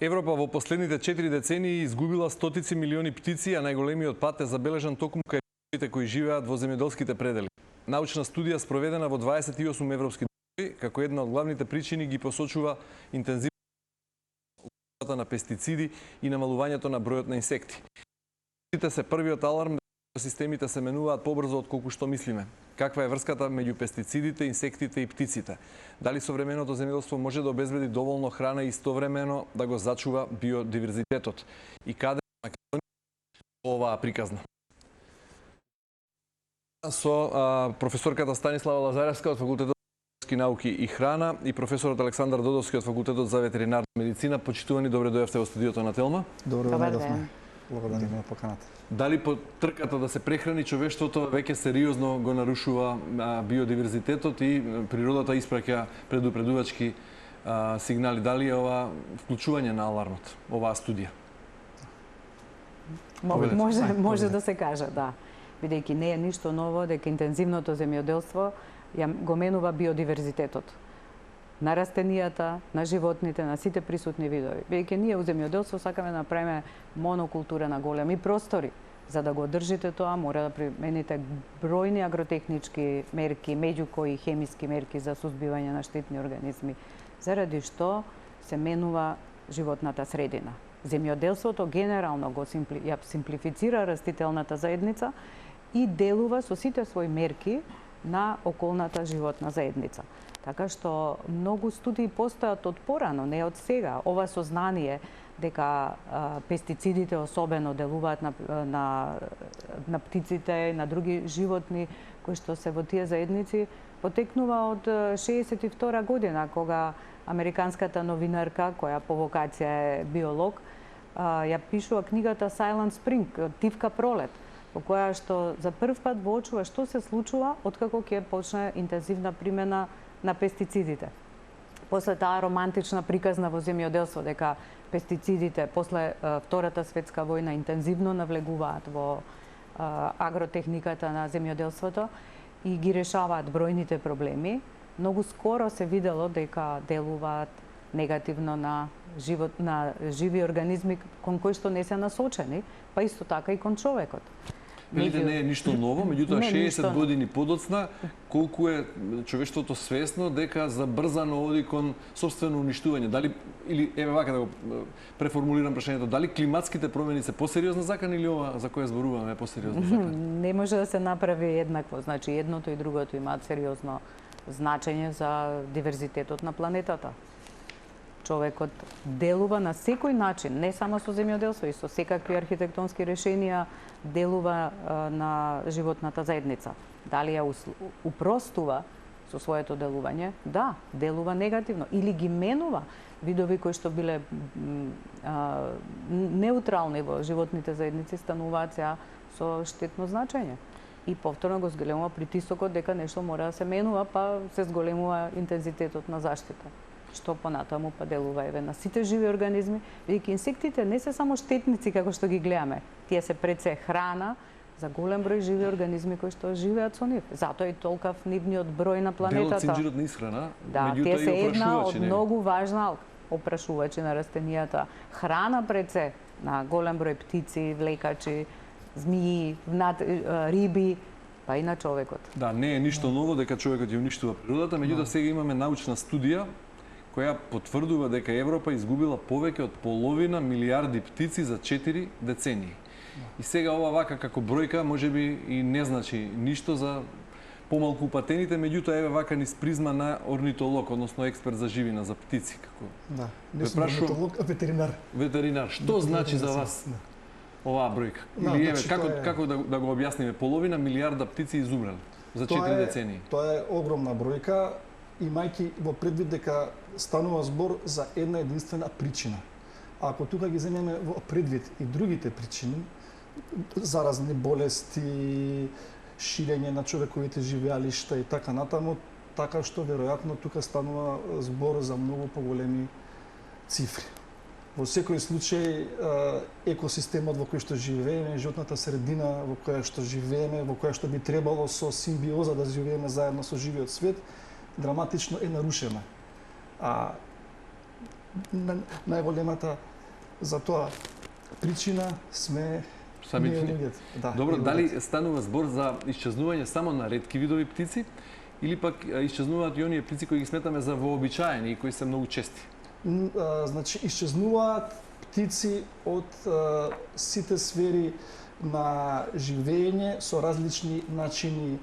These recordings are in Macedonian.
Европа во последните 4 децении изгубила стотици милиони птици, а најголемиот пат е забележан токму кај луѓето кои живеат во земјоделските предели. Научна студија спроведена во 28 европски држави, како една од главните причини ги посочува интензивната на пестициди и намалувањето на бројот на инсекти. Пестицидите се првиот аларм дека системите се менуваат побрзо од колку што мислиме. Каква е врската меѓу пестицидите, инсектите и птиците? Дали современото земјоделство може да обезбеди доволно храна и истовремено да го зачува биодиверзитетот? И каде Македонија оваа приказна? Со професорката Станислава Лазаревска од Факултетот за науки и храна и професорот Александар Додовски од Факултетот за ветеринарна медицина. Почитувани, добре дојавте во студиото на Телма. Добар ден. Благодарам на поканата. Дали по трката да се прехрани човештвото веќе сериозно го нарушува биодиверзитетот и природата испраќа предупредувачки сигнали? Дали е ова вклучување на алармот, оваа студија? Може да се каже, да. Бидејќи не е ништо ново дека интензивното земјоделство го менува биодиверзитетот на растенијата, на животните, на сите присутни видови. Бидејќи ние у земјоделство сакаме да направиме монокултура на големи простори. За да го одржите тоа, мора да примените бројни агротехнички мерки, меѓу кои хемиски мерки за сузбивање на штетни организми, заради што се менува животната средина. Земјоделството генерално го симплифицира растителната заедница и делува со сите своји мерки на околната животна заедница. Така што многу студии постојат од порано, не од сега. Ова сознание дека пестицидите особено делуваат на птиците и на други животни кои што се во тие заедници потекнува од 62 година, кога американската новинарка, која по вокација е биолог, ја пишува книгата Silent Spring, Тивка пролет, во која што за прв пат воочува што се случува откако ќе почне интензивна примена на пестицидите. После таа романтична приказна во земјоделство дека пестицидите после Втората светска војна интензивно навлегуваат во агротехниката на земјоделството и ги решаваат бројните проблеми, многу скоро се видело дека делуваат негативно на живи организми кон кои што не се насочени, па исто така и кон човекот. Велите не е ништо ново, меѓутоа 60 години подоцна, колку е човештвото свесно дека забрзано оди кон сопствено уништување? Дали, или еве вака да го преформулирам прашањето, дали климатските промени се посериозна закана или ова за кое зборуваме е посериозна закана? Не може да се направи еднакво, значи едното и другото имаат сериозно значење за диверзитетот на планетата. Човекот делува на секој начин, не само со земјоделство, и со секакви архитектонски решенија делува на животната заедница. Дали ја упростува со своето делување? Да, делува негативно. Или ги менува видови кои што биле неутрални во животните заедници, стануваат сега со штетно значење. И повторно го зголемува притисокот дека нешто мора да се менува, па се зголемува интензитетот на заштита. Што понатаму па делува еве на сите живи организми, бидејќи инсектите не се само штетници како што ги гледаме, тие се пред се храна за голем број живи организми кои што живеат со нив. Затоа и толкав нивниот број на планетата. Дел од цинџирот на исхрана, да, тие се една од многу важна опрашувачи на растенијата. Храна пред се на голем број птици, влекачи, змии, риби, па и на човекот. Да, не е ништо ново дека човекот ја уништува природата, меѓутоа сега имаме научна студија која потврдува дека Европа изгубила повеќе од половина милиарди птици за 4 децении. И сега ова вака како бројка можеби и не значи ништо за помалку упатените, меѓутоа еве вака низ призма на орнитолог, односно експерт за живина, за птици, како. Да, не сум орнитолог, а ветеринар. Ветеринар, што значи за вас оваа бројка? Или еве како да го објасниме, половина милиарда птици изумрели за 4 децении? Тоа е огромна бројка, имајќи во предвид дека станува збор за една единствена причина. А ако тука ги земеме во предвид и другите причини, заразни болести, ширење на човековите живеалишта и така натаму, така што веројатно тука станува збор за многу поголеми цифри. Во секој случај екосистемот во кој што живееме, животната средина во која што живееме, во која што би требало со симбиоза да живееме заедно со живиот свет, драматично е нарушена. најголемата за тоа причина сме самите ние ние. луѓето. Да, Добро, ние дали луѓето. станува збор за исчезнување само на ретки видови птици или пак исчезнуваат и оние птици кои ги сметаме за вообичаени и кои се многу чести? Значи исчезнуваат птици од сите сфери на живење со различни начини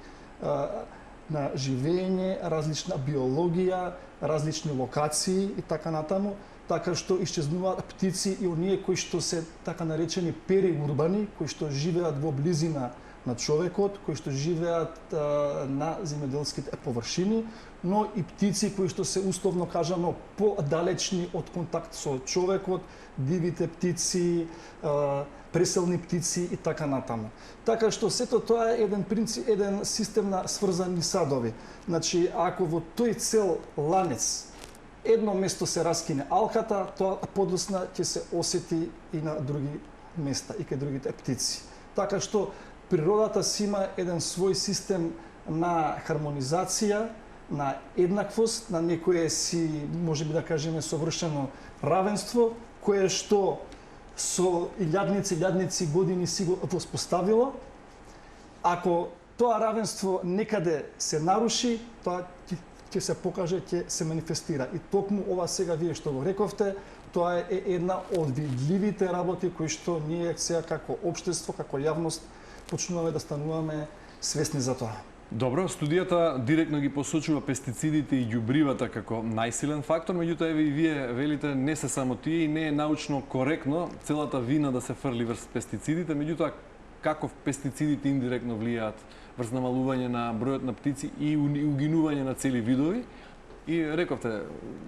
на живење, различна биологија, различни локации и така натаму, така што исчезнуваат птици и оние кои што се така наречени периурбани, кои што живеат во близина на човекот, кои што живеат на земјоделските површини, но и птици кои што се условно кажано подалечни од контакт со човекот, дивите птици, преселни птици и така натаму. Така што сето тоа е еден принцип, еден систем на сврзани садови. Значи, ако во тој цел ланец едно место се раскине алката, тоа подосна ќе се осети и на други места и кај другите птици. Така што природата си има еден свој систем на хармонизација, на еднаквост, на некое си, можеби да кажеме, совршено равенство, кое што со илјадници години си го воспоставило. Ако тоа равенство некаде се наруши, тоа ќе се покаже, ќе се манифестира. И токму ова сега вие што го рековте, тоа е една од видливите работи кои што ние сега како општество, како јавност почнуваме да стануваме свесни за тоа. Добро, студијата директно ги посочува пестицидите и ѓубривата како најсилен фактор, меѓутоа еве и вие велите не се само тие и не е научно коректно целата вина да се фрли врз пестицидите, меѓутоа како пестицидите индиректно влијаат врз намалување на бројот на птици и угинување на цели видови. И рековте,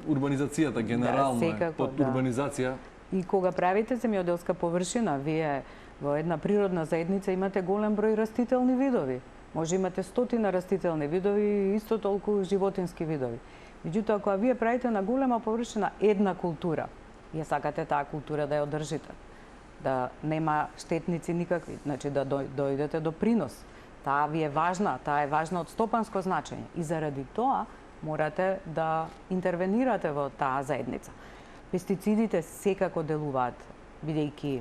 урбанизацијата генерално секако, е под урбанизација. И кога правите земјоделска површина, вие во една природна заедница имате голем број растителни видови. Може имате стотина растителни видови и исто толку животински видови. Меѓутоа, кога вие правите на голема површина една култура, ја сакате таа култура да ја одржите, да нема штетници никакви, значи да дојдете до принос. Таа ви е важна, таа е важна од стопанско значење и заради тоа морате да интервенирате во таа заедница. Пестицидите секако делуваат, бидејќи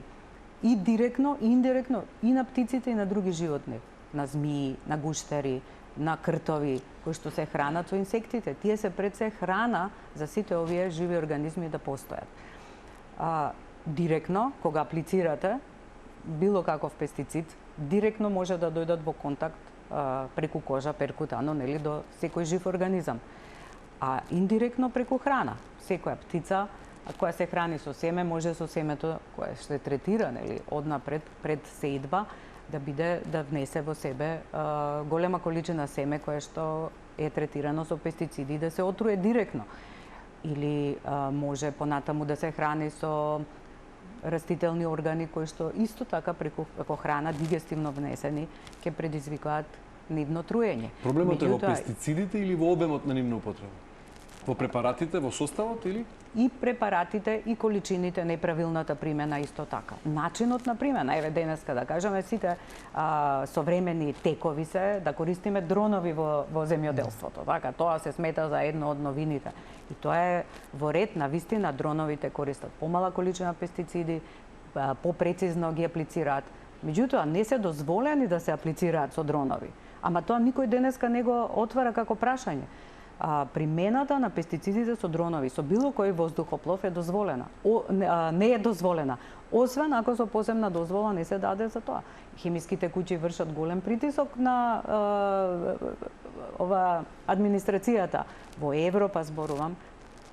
и директно и индиректно и на птиците и на други животни, на змии, на гуштери, на кртови кои што се хранат со инсектите. Тие се пред се храна за сите овие живи организми да постојат. Директно, кога аплицирате било каков пестицид, директно може да дојдат во контакт преку кожа, перкутано, нели, до секој жив организам. А индиректно преку храна. Секоја птица која се храни со семе, може со семето кое што е третира, нели, однапред пред сеидба, да внесе во себе голема количина семе кое што е третирано со пестициди да се отруе директно. Или може понатаму да се храни со растителни органи кои што исто така како храна дигестивно внесени ќе предизвикаат нивно труење. Проблемот е во пестицидите или во обемот на нивна употреба? Во препаратите, во составот или? И препаратите и количините, неправилната примена исто така. Начинот на примена, еве денеска да кажеме сите современи текови се да користиме дронови во земјоделството. Така, тоа се смета за едно од новините. И тоа е во ред на вистина дроновите користат помала количина пестициди, попрецизно ги аплицираат. Меѓутоа не се дозволени да се аплицираат со дронови. Ама тоа никој денеска не го отвара како прашање. Примената на пестицидите со дронови, со било кој воздухоплов е дозволена. Не е дозволена, освен ако со посебна дозвола не се даде за тоа. Хемиските куќи вршат голем притисок на администрацијата во Европа, зборувам,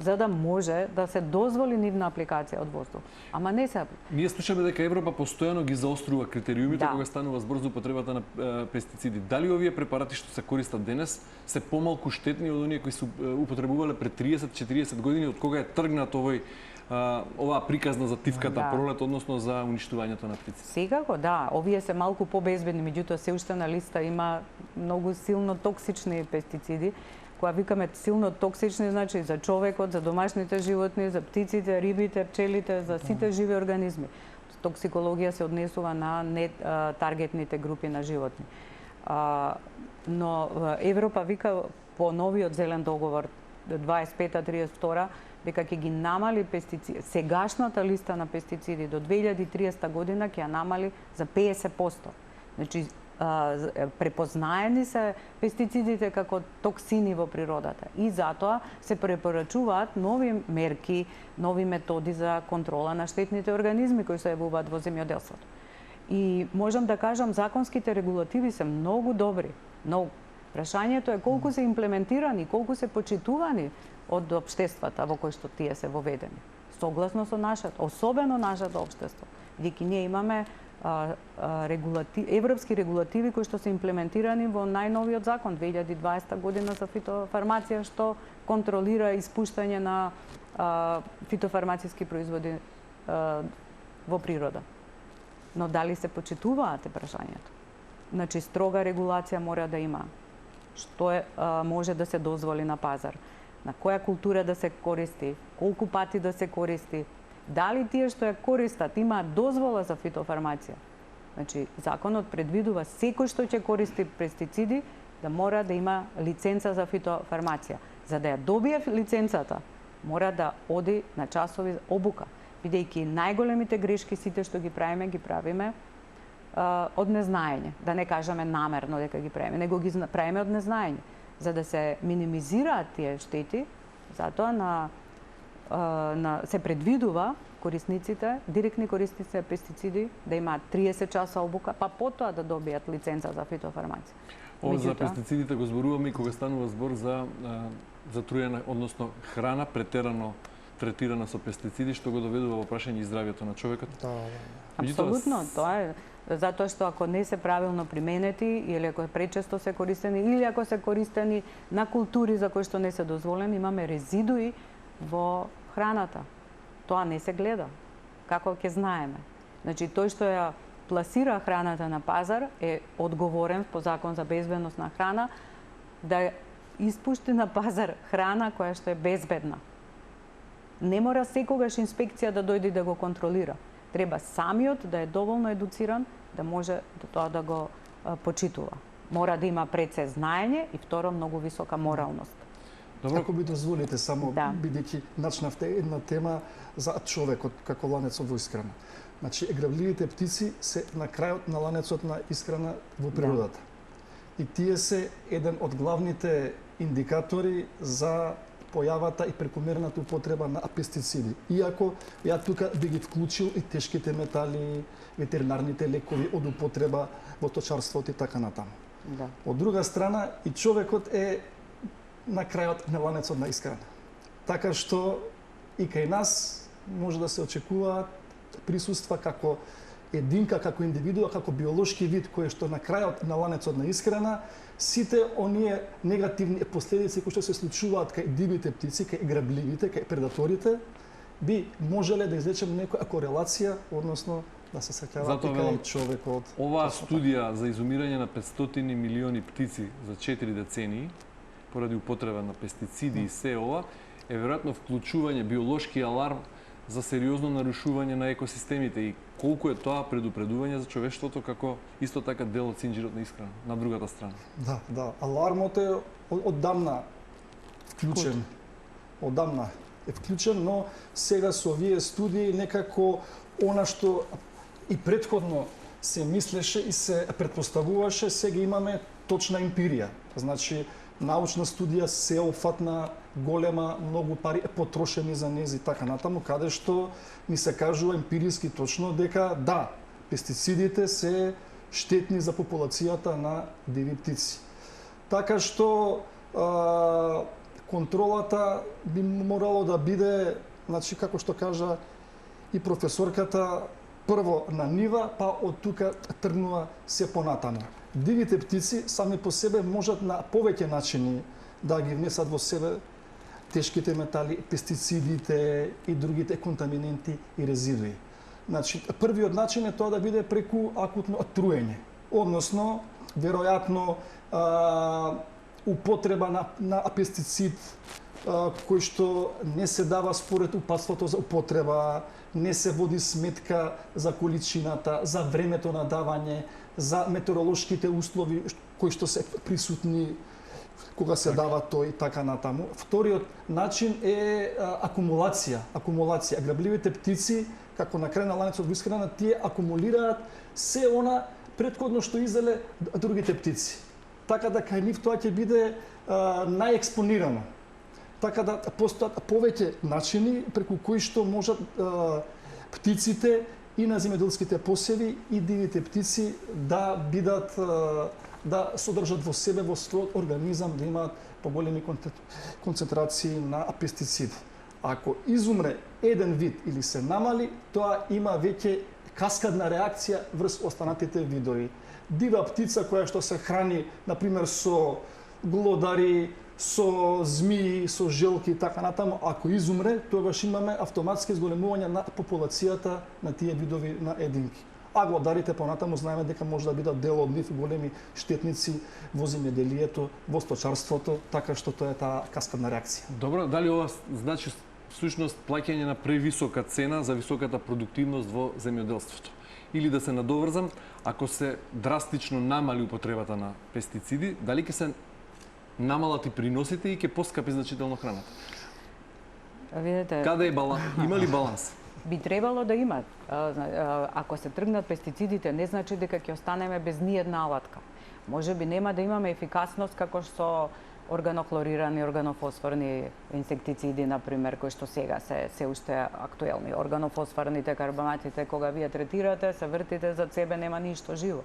за да може да се дозволи нивна апликација од воздух. Ама не се. Ние слушаме дека Европа постојано ги заострува критериумите кога станува збор за употребата на пестициди. Дали овие препарати што се користат денес се помалку штетни од оние кои се употребувале пред 30-40 години, од кога е тргнат оваа приказна за тивката пролет, односно за уништувањето на птици? Секако, да. Овие се малку побезбедни, меѓутоа се уште на листа има многу силно токсични пестициди. Кога викаме силно токсични, значи за човекот, за домашните животни, за птиците, рибите, пчелите, за сите живи организми. Токсикологија се однесува на таргетните групи на животни. Но Европа вика по новиот зелен договор 25-32 дека ќе ги намали пестициди. Сегашната листа на пестициди до 2030 година ќе ја намали за 50%. Значи, препознаени се пестицидите како токсини во природата и затоа се препорачуваат нови мерки, нови методи за контрола на штетните организми кои се јавуваат во земјоделството. И можам да кажам, законските регулативи се многу добри, многу. Прашањето е колку се имплементирани, колку се почитувани од општествата во кои што тие се воведени. Согласно со нашето, особено нашето општество, бидејќи ние имаме европски регулативи кои што се имплементирани во најновиот закон 2020 година за фитофармација што контролира испуштање на фитофармациски производи во природа. Но дали се почитуваат е прашањето? Значи строга регулација мора да има. Што може да се дозволи на пазар? На која култура да се користи? Колку пати да се користи? Дали тие што ја користат имаат дозвола за фитофармација? Значи, законот предвидува секој што ќе користи пестициди да мора да има лиценца за фитофармација. За да ја добие лиценцата, мора да оди на часови обука, бидејќи најголемите грешки сите што ги правиме од незнаење. Да не кажеме намерно дека ги правиме, него ги правиме од незнаење. За да се минимизираат тие штети, затоа се предвидува корисниците, директни корисници на пестициди да имаат 30 часа обука, па потоа да добијат лиценца за фитофармација. Ова за пестицидите го зборуваме и кога станува збор за затруена, односно храна претерано третирана со пестициди, што го доведува во прашање и здравјето на човекот. Апсолутно, тоа е затоа што ако не се правилно применети или ако пречесто се користени или ако се користени на култури за кои што не се дозволени, имаме резидуи во храната. Тоа не се гледа. Како ќе знаеме? Значи, тој што ја пласира храната на пазар е одговорен по закон за безбедност на храна да испушти на пазар храна која што е безбедна. Не мора секогаш инспекција да дојде да го контролира. Треба самиот да е доволно едуциран да може тоа да го почитува. Мора да има пред се знаење и второ многу висока моралност. Добро. Ако би дозволите само, бидејќи начнавте една тема за човекот како ланец во исхрана. Значи, грабливите птици се на крајот на ланецот на исхрана во природата. И тие се еден од главните индикатори за појавата и прекомерната употреба на пестициди. Иако ја тука би ги вклучил и тешките метали, ветеринарните лекови од употреба во сточарството и така натаму. Да. Од друга страна, и човекот е на крајот на ланецот на исхрана. Така што и кај нас може да се очекуваат присуства како единка, како индивидуа, како биолошки вид кој што на крајот на ланецот на исхрана, сите оние негативни последици кои што се случуваат кај дивите птици, кај грабливите, кај предаторите, би можеле да извлечеме некоја корелација, односно да се сеќава и кај човекот. Оваа студија за изумирање на 500 милиони птици за 4 децении поради употреба на пестициди и се ова, е веројатно вклучување биолошки аларм за сериозно нарушување на екосистемите и колку е тоа предупредување за човештвото како исто така дел од синџирот на исхрана на другата страна. Да, алармот е оддамна вклучен. Оддамна е вклучен, но сега со овие студии некако она што и претходно се мислеше и се претпоставуваше, сега имаме точна емпирија. Значи, научна студија сеопфатна, голема, многу пари е потрошени за нези така натаму, каде што ни се кажува емпириски точно дека да, пестицидите се штетни за популацијата на диви птици. Така што контролата би морало да биде, значи како што кажа и професорката, прво на нива, па од тука тргнува се понатаму. Дивите птици сами по себе можат на повеќе начини да ги внесат во себе тешките метали, пестицидите и другите контаминенти и резидуи. Значи, првиот начин е тоа да биде преку акутно труење, односно, веројатно, употреба на пестицид кој што не се дава според упатството за употреба, не се води сметка за количината, за времето на давање, за метеоролошките услови кои што се присутни, кога се дава тој така натаму. Вториот начин е акумулација. Грабливите птици, како на крај на ланецот во исхрана, тие акумулираат се она претходно што изеле другите птици. Така да кај нив тоа ќе биде најекспонирано. Така да постојат повеќе начини преку кои што можат птиците и на земјоделските посеви и дивите птици да бидат да содржат во себе, во својот организам, да имаат поголеми концентрации на пестициди. Ако изумре еден вид или се намали, тоа има веќе каскадна реакција врз останатите видови. Дива птица која што се храни, например, со глодари, со змии, со желки и така натаму, ако изумре, тогаш имаме автоматски зголемување на популацијата на тие видови на единки. А глодарите понатаму знаеме дека може да бидат дел од нив големи штетници во земјоделието, во сточарството, така што тоа е таа каскадна реакција. Добро, дали ова значи всушност плаќање на превисока цена за високата продуктивност во земјоделството? Или да се надоврзам, ако се драстично намали употребата на пестициди, дали ќе се намалат и приносите и ќе поскапи значително храната? Видете, Каде е баланс? Има ли баланс? би требало да имат. Ако се тргнат пестицидите, не значи дека ќе останеме без ни една алатка. Може би нема да имаме ефикасност како што органохлорирани, органофосфорни инсектициди, например, кои што сега се уште актуелни. Органофосфорните карбаматите, кога вие третирате, се вртите зад себе, нема ништо живо.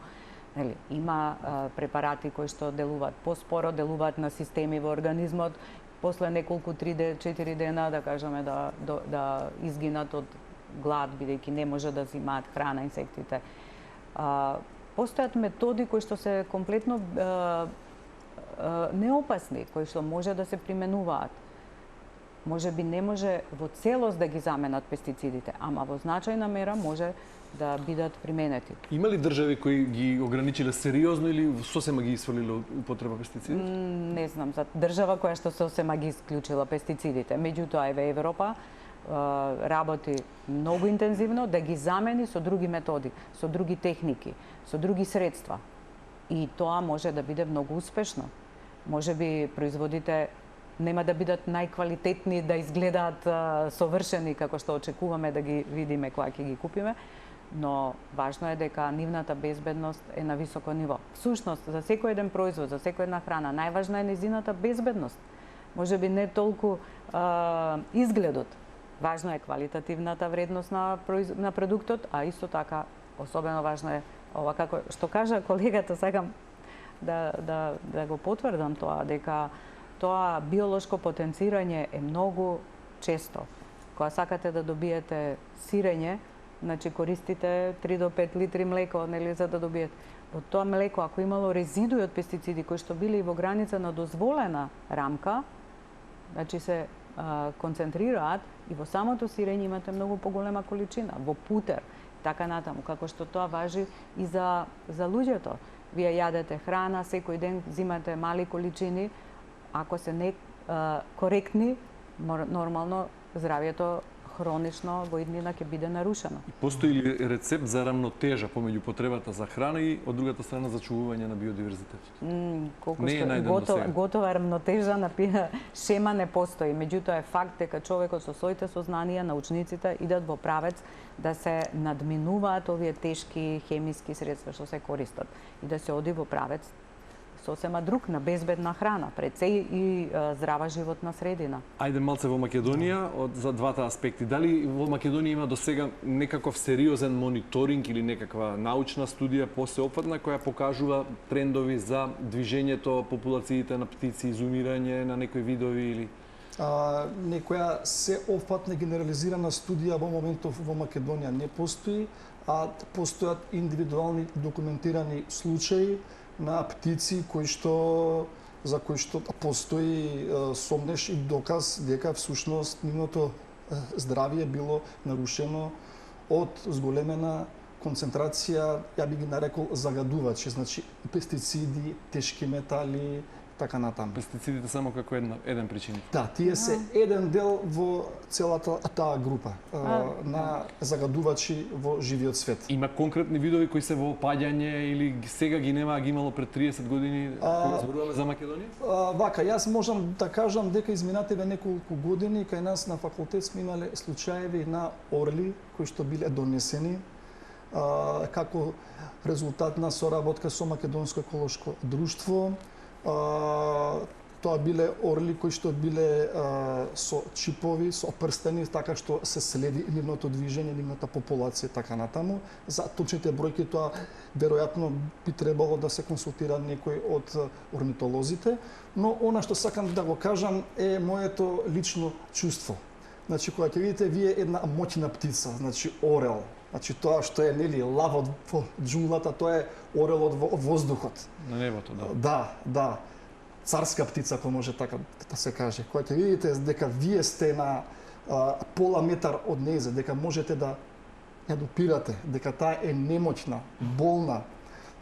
Има препарати кои што делуваат поспоро, делуваат на системи во организмот, после неколку 3-4 дена, да кажеме, да изгинат од глад, бидејќи не може да зимаат храна инсектите. Постојат методи кои што се комплетно неопасни, кои што може да се применуваат. Може би не може во целост да ги заменат пестицидите, ама во значајна мера може да бидат применети. Има ли држави кои ги ограничиле сериозно или сосема ги исфрлиле употреба пестициди? Не знам за држава која што сосема ги исклучила пестицидите. Меѓутоа, еве Европа работи многу интензивно да ги замени со други методи, со други техники, со други средства. И тоа може да биде многу успешно. Може би производите нема да бидат најквалитетни, да изгледаат совршени како што очекуваме да ги видиме кога ќе ги купиме, но важно е дека нивната безбедност е на високо ниво. Всушност, за секој еден производ, за секоја една храна, најважна е незината безбедност. Може би не толку изгледот. Важно е квалитативната вредност на продуктот, а исто така особено важно е ова, како што кажа колегата, сакам да го потврдам тоа, дека тоа биолошко потенцирање е многу често. Кога сакате да добиете сирење, значи користите 3 до 5 литри млеко, нели, за да добиете. Од тоа млеко, ако имало резидуи од пестициди кои што били во граница на дозволена рамка, значи се концентрираат и во самото сирење имате многу поголема количина, во путер, така натаму, како што тоа важи и за луѓето. Вие јадете храна, секој ден зимате мали количини, ако се не коректни, нормално здравјето хронично во иднина ќе биде нарушено. Постои ли рецепт за рамнотежа помеѓу потребата за храна и од другата страна за чувување на биодиверзитетот? Не е најдено сега. Готова рамнотежа на шема не постои. Меѓутоа е факт дека човекот со своите сознанија, научниците идат во правец да се надминуваат овие тешки хемиски средства што се користат и да се оди во правец сосема друг на безбедна храна, пред се и здрава животна средина. Ајде малце во Македонија за двата аспекти. Дали во Македонија има досега некаков сериозен мониторинг или некаква научна студија посеопфатна која покажува трендови за движењето популациите на птици, изумирање на некои видови или некоја сеопфатна генерализирана студија во моментов во Македонија не постои, а постојат индивидуални документирани случаи на птици за кои што постои сомнеш и доказ дека всушност нивното здравје било нарушено од зголемена концентрација, ја би ги нарекол загадувачи, значи пестициди, тешки метали, така натаму. Пестицидите само како еден причинител. Да, тие се еден дел во целата таа група на загадувачи во живиот свет. Има конкретни видови кои се во опаѓање или сега ги нема, а ги имало пред 30 години, кога зборуваме за Македонија? Вака, јас можам да кажам дека изминативе неколку години кај нас на факултет сме имале случаеви на орли кои што биле донесени како резултат на соработка со Македонско еколошко друштво. Тоа биле орли кои што биле со чипови, со прстени, така што се следи нивното движење, нивната популација, така натаму. За точните бројки тоа веројатно би требало да се консултира некој од орнитолозите, но она што сакам да го кажам е моето лично чувство. Значи, кога ќе видите вие една моќна птица, значи орел, значи тоа што е нели лавот во џунглата, тоа е орелот во воздухот. На небото, да. Да, да. Царска птица, ако може така да се каже. Кога ќе видите дека вие сте на пола метар од нејзе, дека можете да ја допирате, дека таа е немоќна, болна,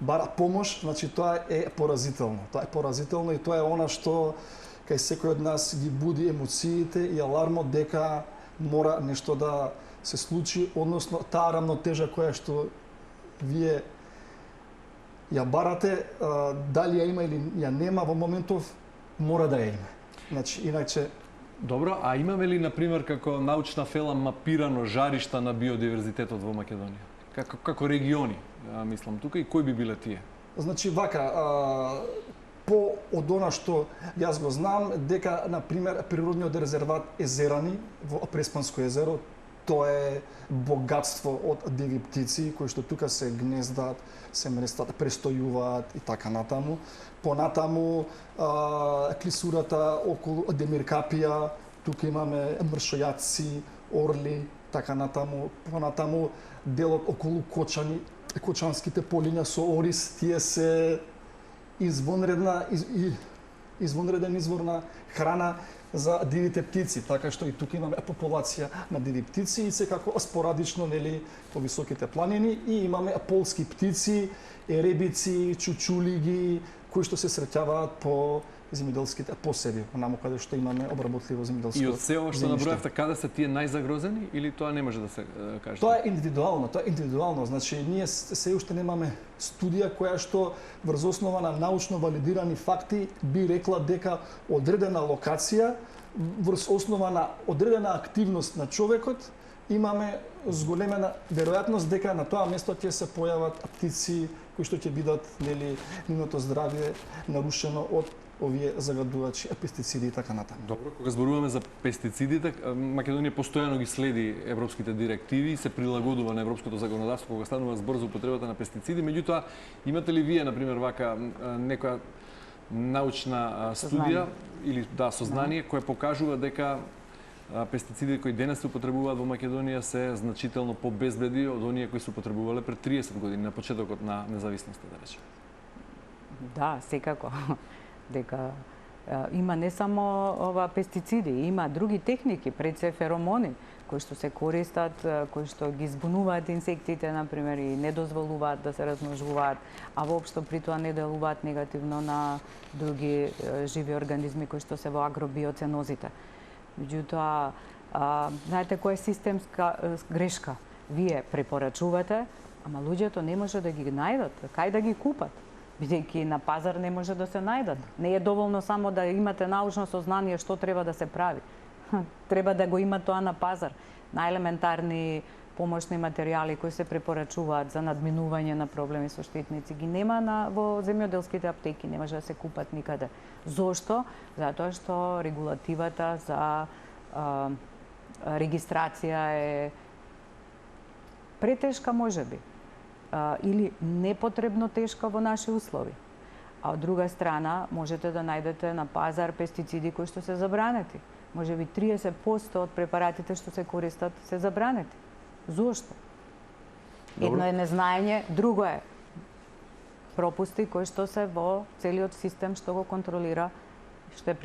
бара помош, значи тоа е поразително. Тоа е поразително и тоа е она што кај секој од нас ги буди емоциите и алармот дека мора нешто да се случи, односно таа рамнотежа која што вие ја барате, дали ја има или ја нема во моментов, мора да ја има. Значи, иначе... Добро, а имаме ли, например, како научна фела мапирано жаришта на биодиверзитетот во Македонија? Како региони, мислам тука, и кои би биле тие? Значи, вака, по од она што јас го знам, дека, например, природниот резерват Езерани во Преспанско езеро, тоа е богатство од диви птици кои што тука се гнездат, се местат, престојуваат и така натаму. Понатаму клисурата околу Демиркапија, тука имаме мршојаци, орли, така натаму. Понатаму делот околу Кочани, кочанските полиња со ориз, тие се извонреден извор на храна за дивите птици, така што и тука имаме популација на диви птици и секако спорадично нели по високите планини и имаме полски птици, еребици, чучулиги кои што се среќаваат по земјоделските посеви, онаму каде што имаме обработливо земјоделско. И од се ова што набројавте, каде се тие најзагрозени или тоа не може да се каже? Тоа е индивидуално, значи ние се уште немаме студија која што врз основа на научно валидирани факти би рекла дека одредена локација врз основа на одредена активност на човекот имаме зголемена веројатност дека на тоа место ќе се појават птици кои што ќе бидат нели нивното здравје нарушено од овие загадувачи, пестициди и така натаму. Добро, кога зборуваме за пестицидите, Македонија постојано ги следи европските директиви и се прилагодува на европското законодавство кога станува збор за употребата на пестициди. Меѓутоа, имате ли вие, например, вака некоја научна студија или сознание кој покажува дека пестициди кои денес се употребуваат во Македонија се значително побезбедни од оние кои се употребувале пред 30 години на почетокот на независноста, да речеме? Да, секако. Дека има не само ова пестициди, има други техники, пред се феромони кои што се користат, кои што ги збунуваат инсектите, например, и не дозволуваат да се размножуваат, а воопшто при тоа не делуваат негативно на други живи организми кои што се во агробиоценозите. Меѓутоа, знаете која е системска грешка? Вие препорачувате, ама луѓето не може да ги најдат, кај да ги купат? Бидејќи на пазар не може да се најдат. Не е доволно само да имате научно сознание што треба да се прави. Треба да го има тоа на пазар. Најелементарни помошни материјали кои се препорачуваат за надминување на проблеми со штетници ги нема во земјоделските аптеки, не може да се купат никаде. Зошто? Затоа што регулативата за регистрација е претешка можеби. Или непотребно тешка во наши услови. А од друга страна, можете да најдете на пазар пестициди кои што се забранети. Можеби 30% од препаратите што се користат се забранети. Зошто? Едно е незнаење, друго е пропусти кои што се во целиот систем што го контролира што е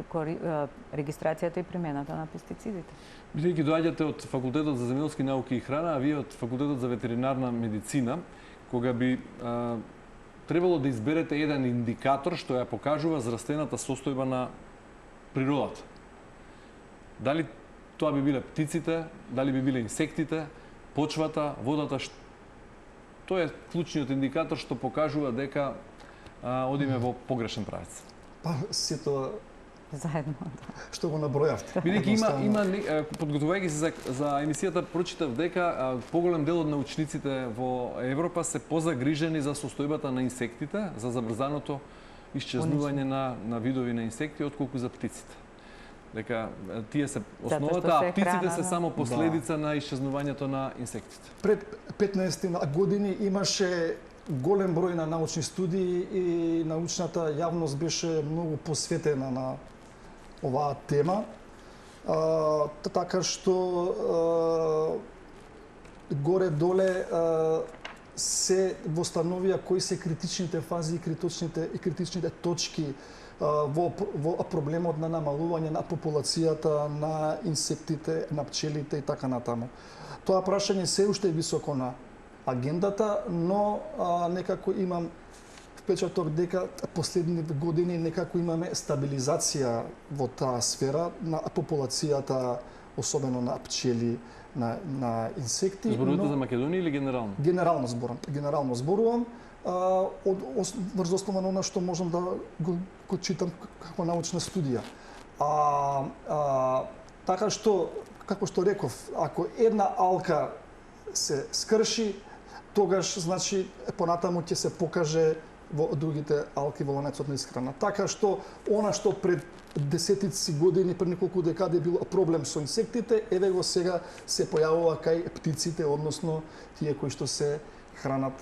регистрацијата и примената на пестицидите. Бидејќи доаѓате од Факултетот за земјоделски науки и храна, а вие од Факултетот за ветеринарна медицина, кога би требало да изберете еден индикатор што ја покажува здравствената состојба на природата. Дали тоа би биле птиците, дали би биле инсектите, почвата, водата, тоа е клучниот индикатор што покажува дека одиме во погрешен правец. Па сето Заедно. што го набројавте. Бидејќи има подготвувајќи се за емисијата прочитав дека поголем дел од научниците во Европа се позагрижени за состојбата на инсектите, за забрзаното исчезнување на видови на инсекти отколку за птиците. Дека тие се основата, а птиците се само последица на исчезнувањето на инсектите. Пред 15 години имаше голем број на научни студии и научната јавност беше многу посветена на оваа тема. Така што горе-доле се востановија кои се критичните фази и критичните точки во проблемот на намалување на популацијата на инсектите, на пчелите и така натаму. Тоа прашање се уште е високо на агендата, но некако имам впечаток дека последните години некако имаме стабилизација во таа сфера на популацијата, особено на пчели, на инсекти. Зборувате за Македонија или генерално? Генерално зборувам. Врз основа на она што можам да го читам како научна студија. Така што, како што реков, ако една алка се скрши, тогаш значи понатаму ќе се покаже во другите алки во ланецот на исхрана. Така што она што пред десетици години, пред неколку декади било проблем со инсектите, еве го сега се појавува кај птиците, односно тие кои што се хранат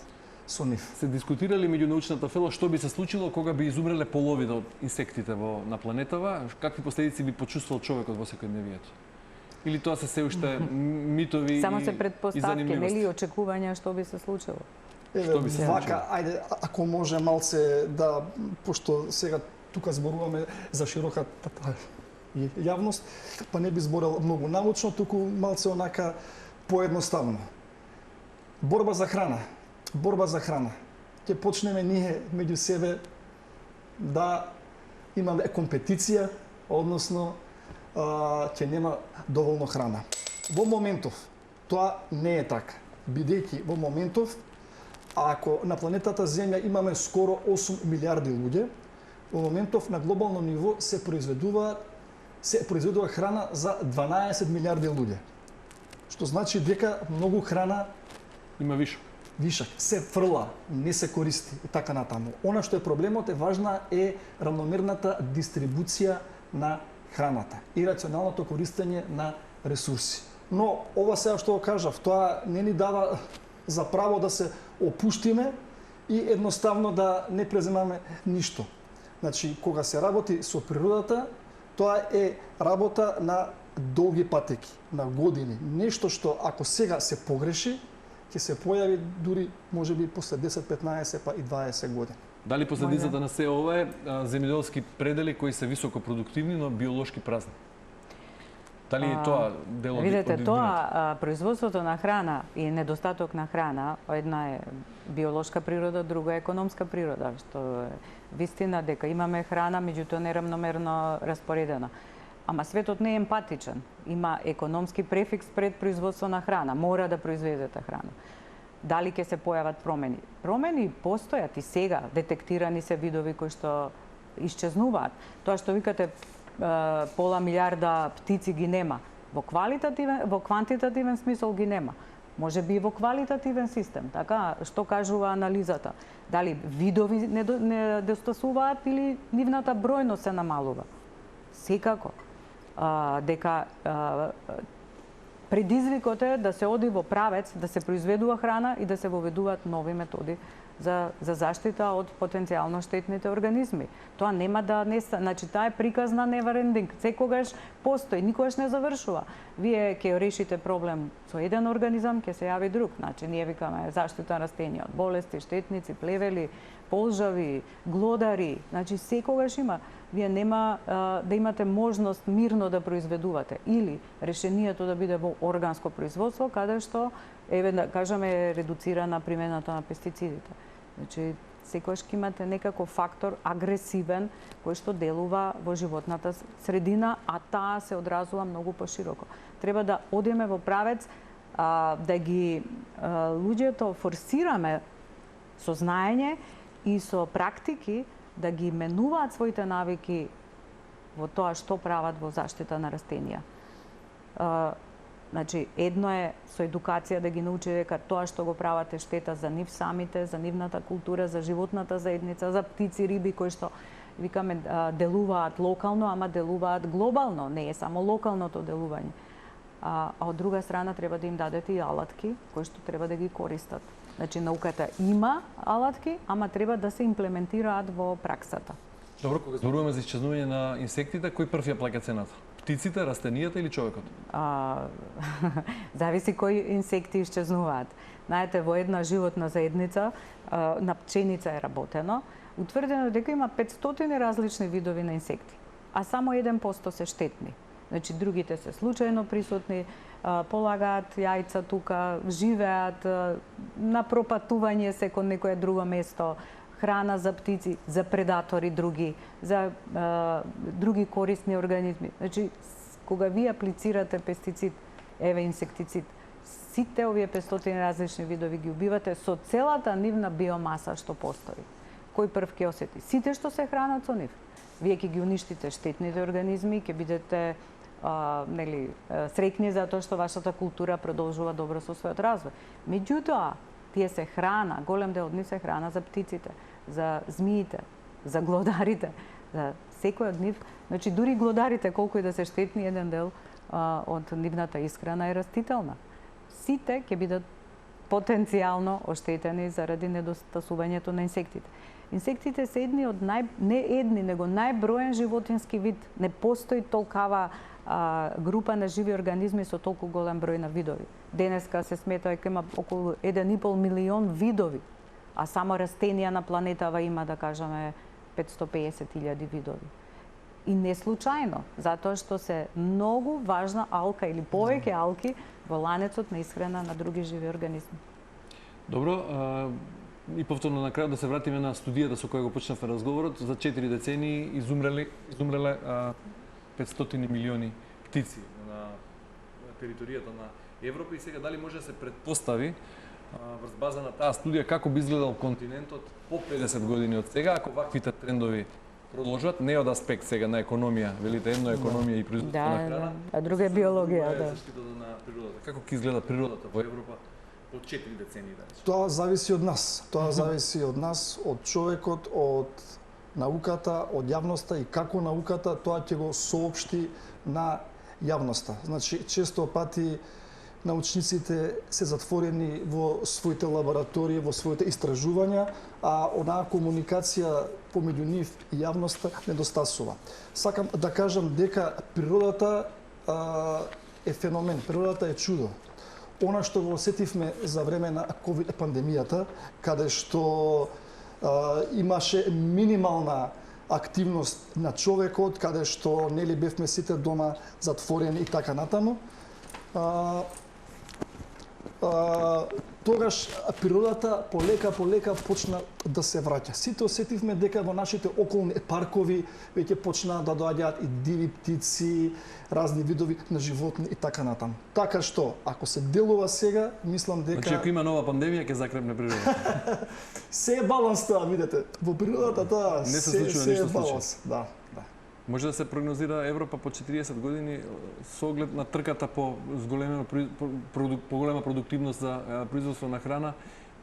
со нив. Се дискутирали меѓу научната фела што би се случило кога би изумреле половина од инсектите на планетава, какви последици би почувствувал човекот во секојдневието? Или тоа се уште митови Само се предпоставки, нели очекувања што би се случило? Еве, вака, ајде, ако може малце да, пошто сега тука зборуваме за широката јавност, па не би зборел многу научно, туку малце онака поедноставно. Борба за храна. Ќе почнеме ние меѓу себе да имаме компетиција, односно ќе нема доволно храна. Во моментов тоа не е така, бидејќи во моментов ако на планетата Земја имаме скоро 8 милиарди луѓе, во моментов на глобално ниво се произведува храна за 12 милиарди луѓе. Што значи дека многу храна има вишак се фрла, не се користи и така натаму. Она што е проблемот важна е равномерната дистрибуција на храната и рационалното користење на ресурси. Но ова сега што го кажав, тоа не ни дава за право да се опуштиме и едноставно да не преземаме ништо. Значи, кога се работи со природата, тоа е работа на долги патеки, на години. Нешто што ако сега се погреши, ќе се појави дури можеби после 10, 15 па и 20 години. Дали последицата на се ова е земјоделски предели кои се високо продуктивни, но биолошки празни? Дали е тоа дел од Видете, тоа производството на храна и недостаток на храна, една е биолошка природа, друга е економска природа, што е вистина дека имаме храна, меѓутоа неравномерно распоредена. Ама светот не е емпатичен. Има економски префикс пред производство на храна. Мора да произведете храна. Дали ќе се појават промени? Промени постојат и сега. Детектирани се видови кои што исчезнуваат. Тоа што викате пола милиарда птици ги нема. Во квантитативен смисол ги нема. Може би и во квалитативен систем. Така, што кажува анализата? Дали видови недостасуваат или нивната бројност се намалува? Секако. Дека предизвикот е да се оди во правец, да се произведува храна и да се воведуваат нови методи за заштита од потенцијално штетните организми. Тоа нема да не, значи таа е приказна never ending. Секогаш постои, никогаш не завршува. Вие ќе решите проблем со еден организам, ќе се јави друг. Значи ние викаме заштита растенија од болести, штетници, плевели, полжави, глодари. Значи секогаш има. Вие нема да имате можност мирно да произведувате или решението да биде во органско производство, каде што еве да кажеме редуцирана примената на пестицидите. Значи секогаш ќе имате некаков фактор агресивен кој што делува во животната средина, а таа се одразува многу пошироко. Треба да одиме во правец да ги луѓето форсираме со знаење и со практики да ги менуваат своите навики во тоа што прават во заштита на растенија. Значи, едно е со едукација да ги научи дека тоа што го прават е штета за нив самите, за нивната култура, за животната заедница, за птици, риби кои што викаме делуваат локално, ама делуваат глобално, не е само локалното делување. А од друга страна треба да им дадете и алатки кои што треба да ги користат. Значи, науката има алатки, ама треба да се имплементираат во праксата. Добро, кога зборуваме за исчезнување на инсектите, кој прв ја плаќа цената? Птиците, растенијата или човекот? Зависи кои инсекти исчезнуваат. Знаете, во една животна заедница на пченица е работено, утврдено дека има 500 различни видови на инсекти, а само 1% се штетни. Значи, другите се случајно присутни, полагаат јајца тука, живеат на пропатување се кон некое друго место, храна за птици, за предатори други, за други корисни организми. Значи, кога ви аплицирате пестицид, еве инсектицид, сите овие 500 различни видови ги убивате со целата нивна биомаса што постои. Кој прв ќе осети? Сите што се хранат со нив. Вие ќе ги уништите штетните организми, ќе бидете среќни затоа што вашата култура продолжува добро со својот развој. Меѓутоа, тие се храна, голем дел од нив се храна за птиците, за змиите, за глодарите, за секој од нив. Значи, дури глодарите, колку и да се штетни, еден дел од нивната исхрана е растителна. Сите ќе бидат потенцијално оштетени заради недостасувањето на инсектите. Инсектите се едни од не едни, него најброен животински вид. Не постои толкава група на живи организми со толку голем број на видови. Денеска се смета дека има околу 1,5 милион видови, а само растенија на планетава има, да кажеме, 550.000 видови. И не случајно, затоа што се многу важна алка или повеќе алки во ланецот на исхрана на други живи организми. Добро, и повторно на крајот да се вратиме на студијата со која го почнавме разговорот. За 4 децении изумреле 500 милиони птици на територијата на Европа и сега дали може да се предпостави врз база на таа студија како би изгледал континентот по 50 години од сега ако ваквите трендови продолжат, не од аспект сега на економија, велите едно економија и производство на храна, а друга е биологија, да. Заштитата на природата. Како ќе изгледа природата во Европа по 4 децении дали? Тоа зависи од нас. Тоа зависи од нас, од човекот, од науката, од јавноста и како науката тоа ќе го соопшти на јавноста. Значи, често пати научниците се затворени во своите лаборатории, во своите истражувања, а онаа комуникација помеѓу нив и јавноста недостасува. Сакам да кажам дека природата е феномен, природата е чудо. Она што го осетивме за време на ковид пандемијата, каде што имаше минимална активност на човекот, каде што нели бевме сите дома затворени и така натаму, тогаш природата полека почна да се враќа. Сите осетивме дека во нашите околни паркови веќе почнаа да доаѓаат и диви птици, разни видови на животни и така натаму. Така што, ако се делува сега, мислам дека... Значи, ако има нова пандемија, ќе закрепне природата. Се е баланс тоа, видите. Во природата тоа не се случува ништо баланс. Да. Може да се прогнозира Европа по 40 години со оглед на трката по голема продуктивност за производство на храна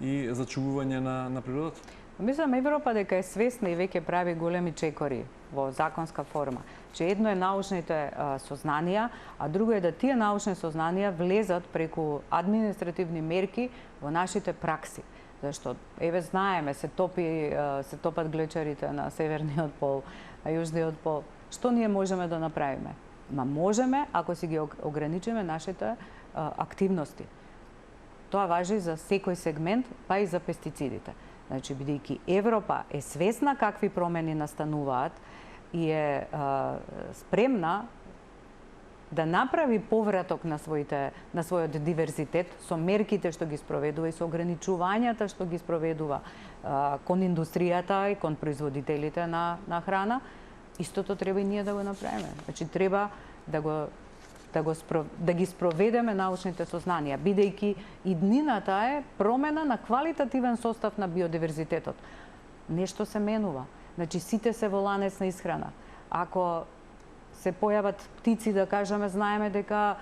и зачувување на природата? Мислам Европа дека е свесна и веќе прави големи чекори во законска форма. Че едно е научните сознанија, а друго е да тие научни сознанија влезат преку административни мерки во нашите пракси. Зашто, еве знаеме, се топат глечерите на северниот пол, на јужниот пол. Што ние можеме да направиме? Можеме ако си ги ограничиме нашите активности. Тоа важи за секој сегмент, па и за пестицидите. Значи, бидејќи Европа е свесна какви промени настануваат и е спремна да направи повраток на својот диверзитет со мерките што ги спроведува и со ограничувањата што ги спроведува кон индустријата и кон производителите на храна, истото треба и ние да го направиме. Значи треба да ги спроведеме научните сознанија, бидејќи и днината е промена на квалитативен состав на биодиверзитетот. Нешто се менува. Значи сите се во ланец на исхрана. Ако се појават птици, да кажеме, знаеме дека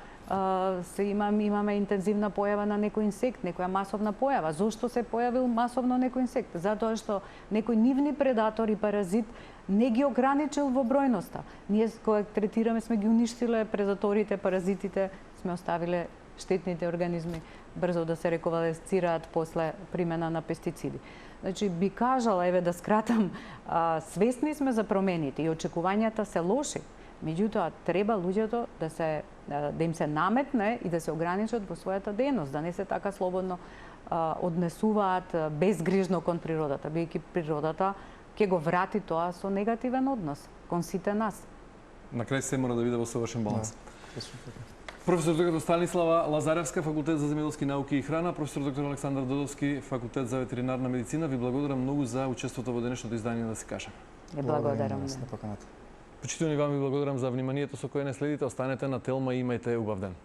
имаме интензивна појава на некој инсект, некоја масовна појава. Зошто се појавил масовно некој инсект? Затоа што некој нивни предатор и паразит не ги ограничил во бројноста. Ние кога третираме сме ги уништиле предаторите, паразитите, сме оставиле штетните организми брзо да се реконвалесцираат после примена на пестициди. Значи, би кажала, еве да скратам, свесни сме за промените и очекувањата се лоши. Меѓутоа, треба луѓето да им се наметне и да се ограничат во својата дејност, да не се така слободно однесуваат безгрижно кон природата, бидејќи природата ќе го врати тоа со негативен однос кон сите нас. На крај се мора да биде во совршен баланс. Професор доктор Станислава Лазаревска, Факултет за земјоделски науки и храна, професор доктор Александар Додовски, Факултет за ветеринарна медицина, ви благодарам многу за учеството во денешното издание да се кажа. Благодарам. Почитувани вам ви благодарам за вниманието со кое не следите. Останете на Телма и имајте убав ден.